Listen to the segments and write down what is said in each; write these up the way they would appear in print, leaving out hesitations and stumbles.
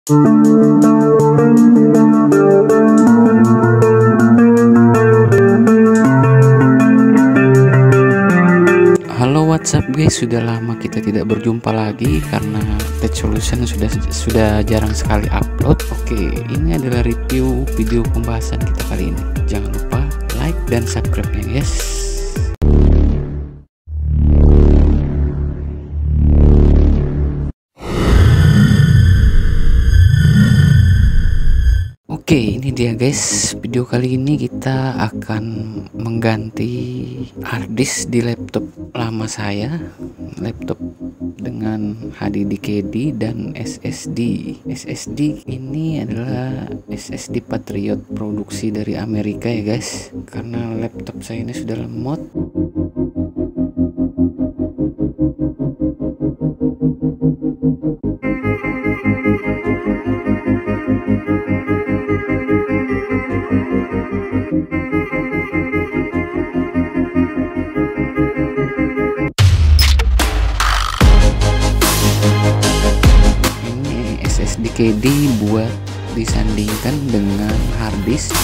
Halo, WhatsApp guys, sudah lama kita tidak berjumpa lagi karena Tech Solution sudah jarang sekali upload. Oke, ini adalah review video pembahasan kita kali ini. Jangan lupa like dan subscribe ya guys. Oke, ini dia guys, video kali ini kita akan mengganti harddisk di laptop lama saya, laptop dengan HDD KD dan SSD. SSD ini adalah SSD Patriot produksi dari Amerika ya guys, karena laptop saya ini sudah lemot. SSD KD buat disandingkan dengan harddisk,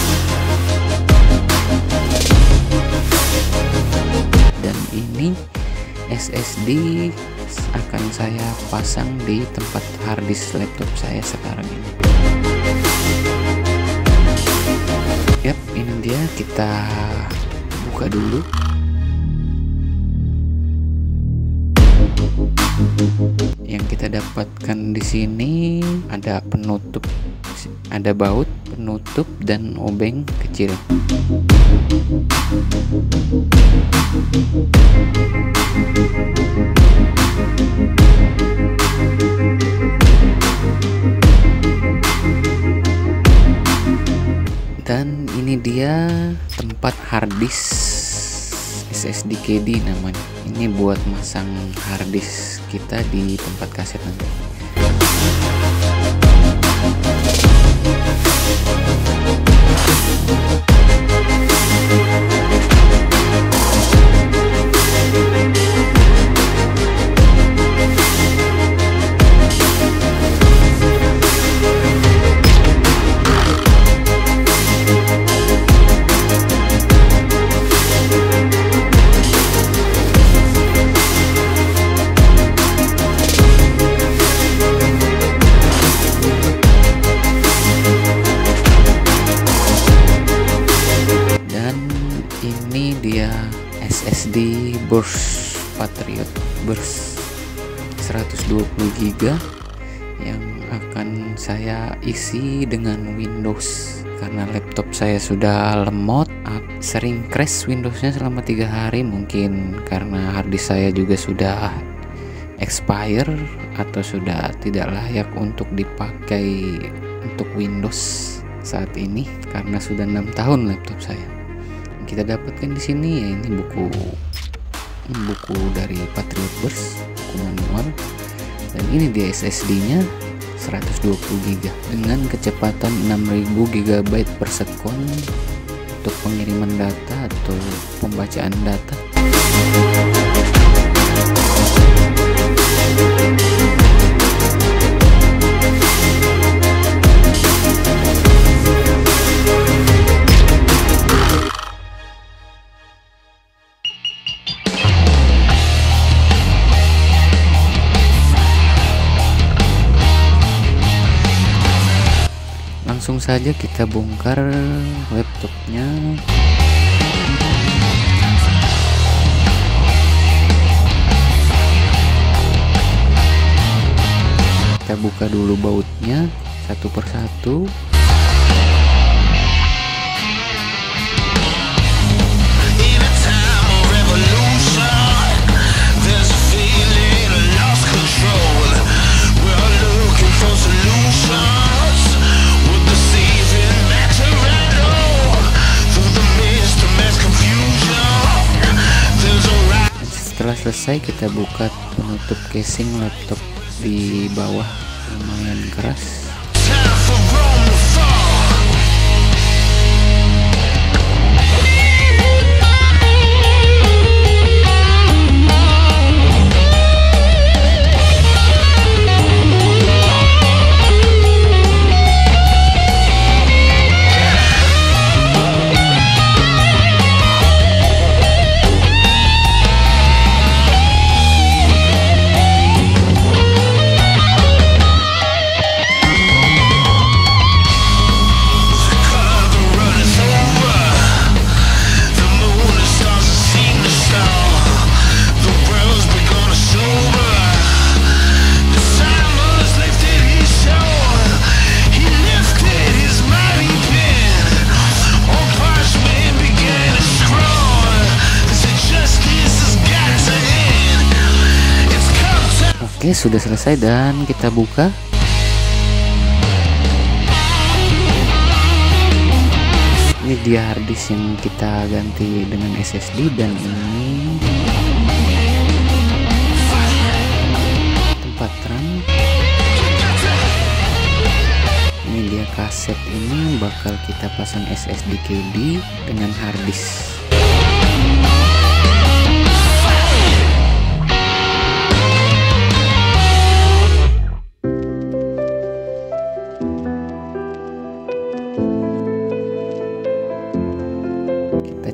dan ini SSD akan saya pasang di tempat harddisk laptop saya sekarang ini. Yap, ini dia, kita buka dulu. Yang kita dapatkan di sini ada penutup, ada baut, penutup, dan obeng kecil. Dan ini dia tempat harddisk SSD KD namanya. Ini buat masang harddisk kita di tempat kaset nanti. Ini dia SSD burst Patriot burst 120 GB yang akan saya isi dengan Windows, karena laptop saya sudah lemot, sering crash Windowsnya selama 3 hari, mungkin karena harddisk saya juga sudah expire atau sudah tidak layak untuk dipakai untuk Windows saat ini, karena sudah 6 tahun laptop saya. Kita dapatkan di sini ya, ini buku dari Patriot Burst, buku manual, dan ini dia SSD-nya 120 GB dengan kecepatan 6000 GB per second untuk pengiriman data atau pembacaan data. Langsung saja kita bongkar laptopnya. Kita buka dulu bautnya satu persatu. Setelah selesai, kita buka penutup casing laptop di bawah, lumayan keras. Oke, sudah selesai dan kita buka. Ini dia harddisk yang kita ganti dengan SSD, dan ini tempat RAM. Ini dia kaset, ini bakal kita pasang SSD KD dengan harddisk.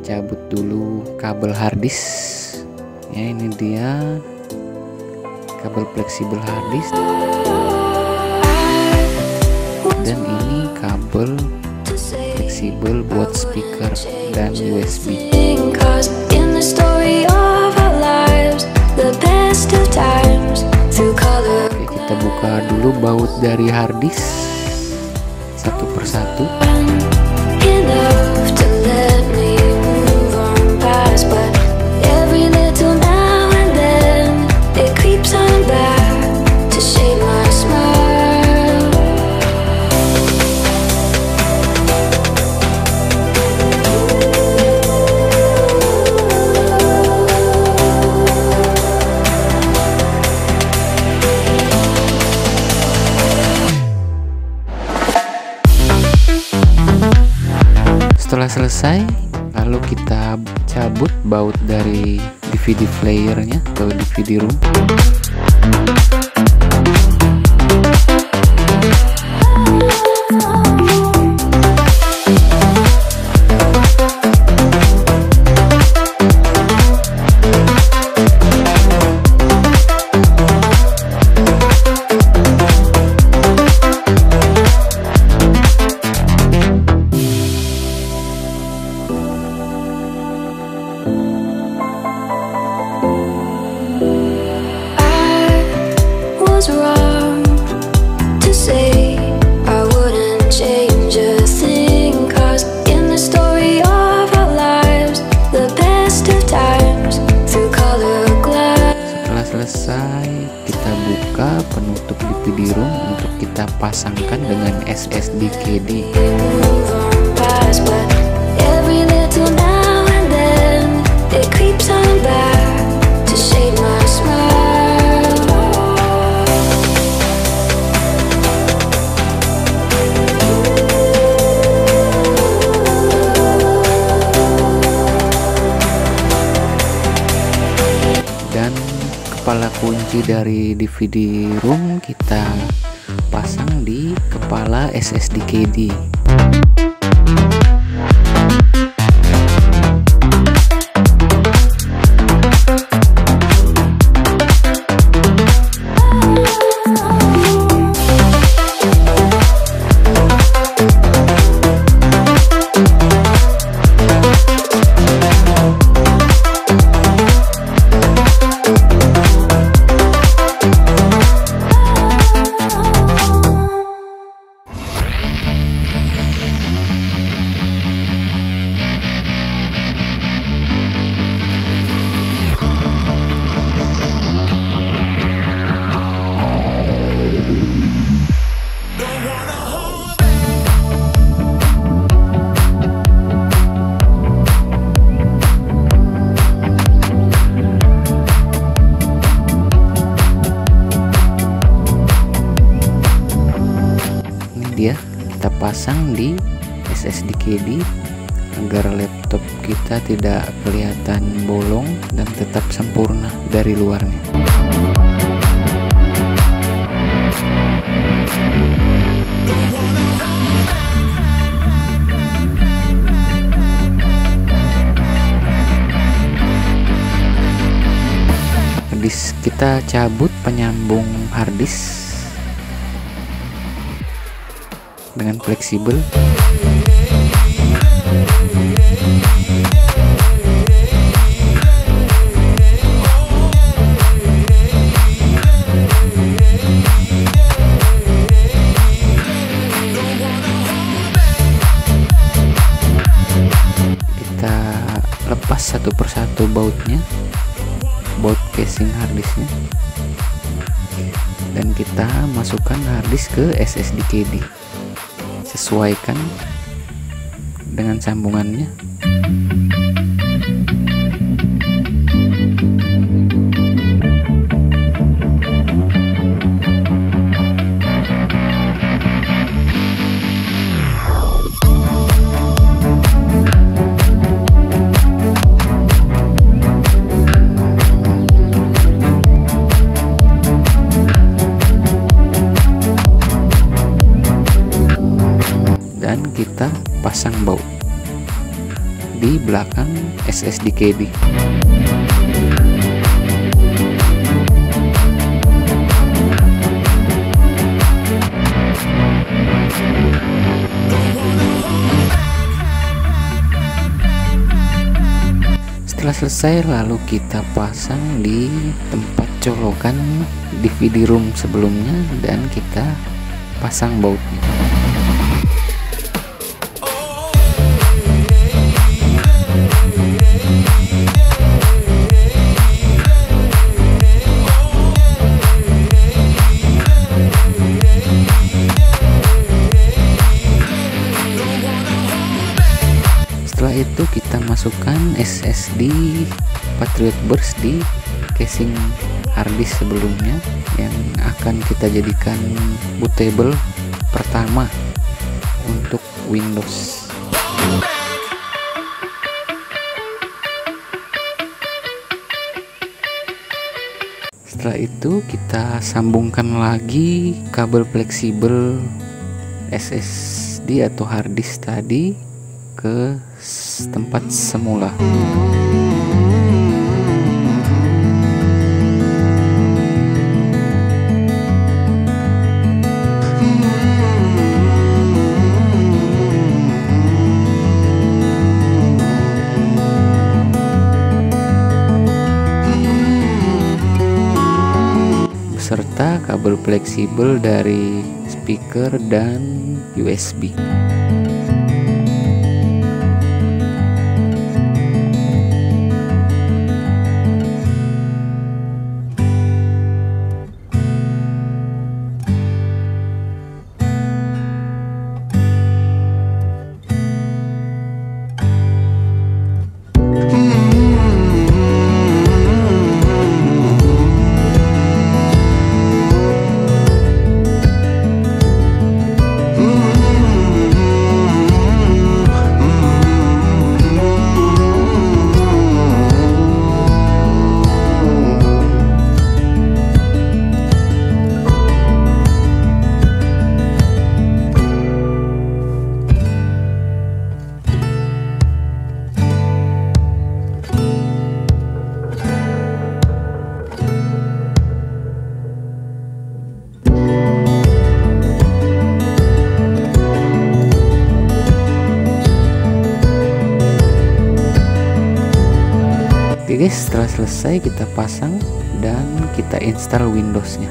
Cabut dulu kabel harddisk ya, ini dia kabel fleksibel harddisk, dan ini kabel fleksibel buat speaker dan USB. Oke, kita buka dulu baut dari harddisk satu persatu. Setelah selesai, lalu kita cabut baut dari DVD playernya atau DVD room. Selesai, kita buka penutup DVD room untuk kita pasangkan dengan SSD KD. Dan kepala kunci dari DVD room kita pasang di kepala SSD KD. Dia kita pasang di SSD KD agar laptop kita tidak kelihatan bolong dan tetap sempurna dari luarnya. Harddisk kita cabut penyambung harddisk dengan fleksibel. Kita lepas satu persatu bautnya, baut casing harddisknya. dan kita masukkan harddisk ke SSD KD. Sesuaikan dengan sambungannya. Dan kita pasang baut di belakang SSD KD. Setelah selesai, lalu kita pasang di tempat colokan DVD room sebelumnya dan kita pasang bautnya. Setelah itu kita masukkan SSD Patriot Burst di casing harddisk sebelumnya yang akan kita jadikan bootable pertama untuk Windows. Setelah itu kita sambungkan lagi kabel fleksibel SSD atau harddisk tadi ke tempat semula. Beserta kabel fleksibel dari speaker dan USB. Oke guys, setelah selesai kita pasang dan kita install Windows-nya.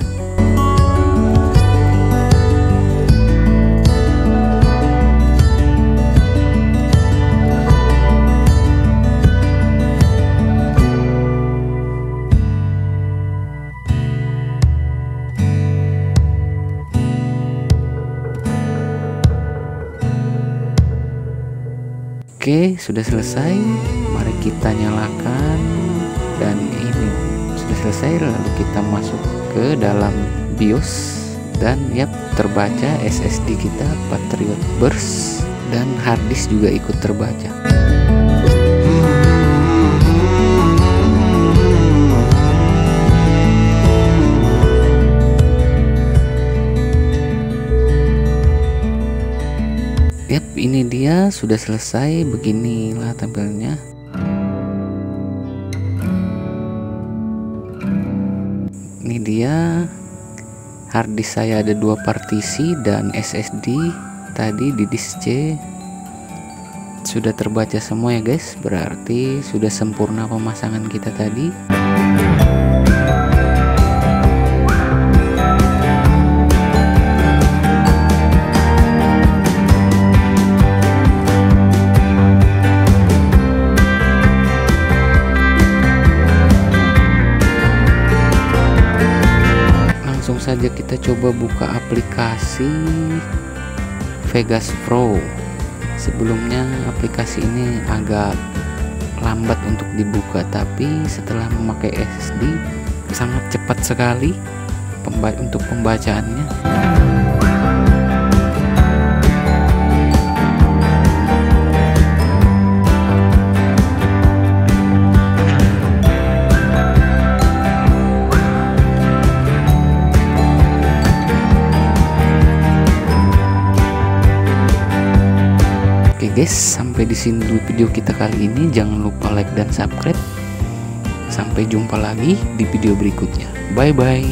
Oke, sudah selesai. Mari kita nyalakan. Dan ini sudah selesai, lalu kita masuk ke dalam BIOS dan yap, terbaca SSD kita Patriot Burst dan harddisk juga ikut terbaca. Yap, ini dia sudah selesai, beginilah tampilnya. Ini dia harddisk saya, ada 2 partisi dan SSD tadi di disk C sudah terbaca semua ya guys, berarti sudah sempurna pemasangan kita tadi. Saja kita coba buka aplikasi Vegas Pro. Sebelumnya aplikasi ini agak lambat untuk dibuka, tapi setelah memakai SSD sangat cepat sekali untuk pembacaannya. Oke guys, sampai di sini dulu video kita kali ini. Jangan lupa like dan subscribe. Sampai jumpa lagi di video berikutnya. Bye bye.